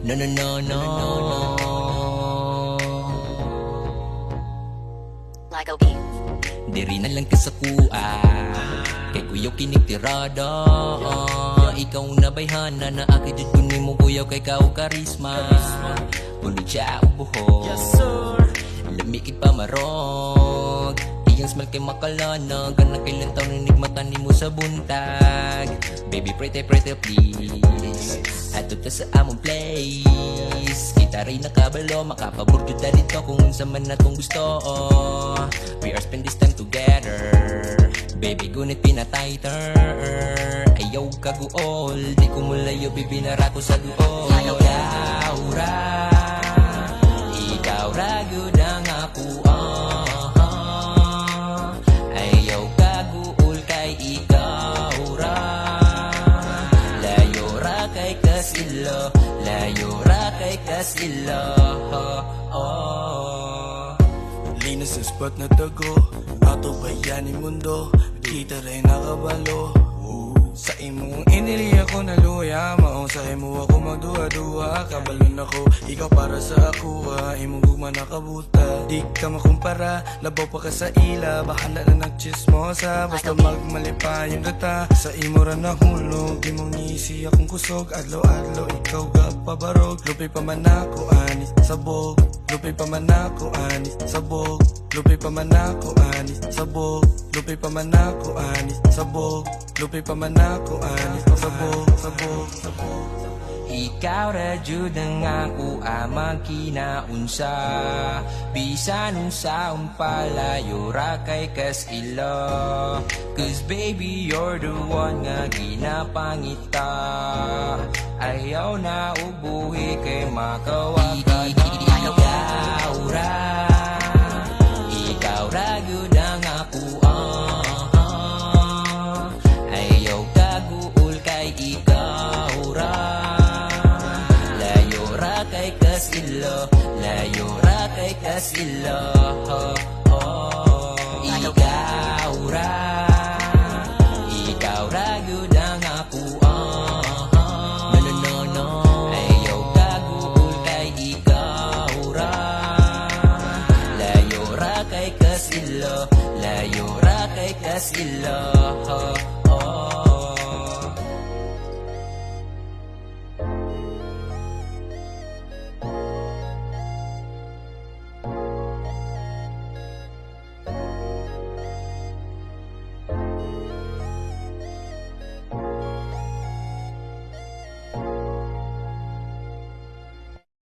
No, no, no, no. Like a beat. Diri na lang kasakua kay kuyaw kinigtirada. Ikaw na bayhana na akidid ko ni mo kuyaw kay kao karisma. Punod siya ubuhok, lamikid pa marog. Iyang smell kay makalana, ganang kailan taon ninigmatan ni mo sa buntag. Baby pretty pretty please, ato ta sa among place. Kita rin nakabalo, makapabordo ta dito kung unsa man natong gusto. We are spend this time together, baby gunit pinatighter. Ayaw kaguol, di ko mulayo bibinara ko sa duol. Ikaw ra gyud ang ako. Ayaw kaguol kay ikaw ra. Layo ra kay kasilo, layo ra kay kasilo. Linas sa spot na tago, ato bayaning mundo, kita rin nakabalo. Sa imong inili ako naluya, maong sa imo ako magduha-duha. Kabalon ako, ikaw para sa ako, imong guma nakabuta. Di ka makumpara, labaw pa ka sa ila, bahala na nagchismosa. Basta magmalipa yung data, sa imo ra nahulog. Di mong ngisi akong kusog, adlaw-adlaw ikaw gagpabarog. Lupay pa man ako, anis sabog. Lupay pa man ako, anis sabog. Lupay pa man ako, anis sabog. Lupay pa man ako, anis sabog. Lupay pa man ako, anis sabog, sabog, sabog. Ikaw ra jud ang ako amang kinaunsa. Bisan unsa umpalayo ra kay kasilo. Cause baby you're the one nga ginapangita. Ayaw na ubuhi kay makawaka. Ikaw ra jud ang ako. Ayaw kaguol kay ikaw ra. Layo ra kay kasilo, layo ra kay kasilo. Ikaw ra gyud ang ako. No, no, no, no. Ayaw kaguol kay ikaw ra. Layo ra kay kasilo, layo ra kay kasilo.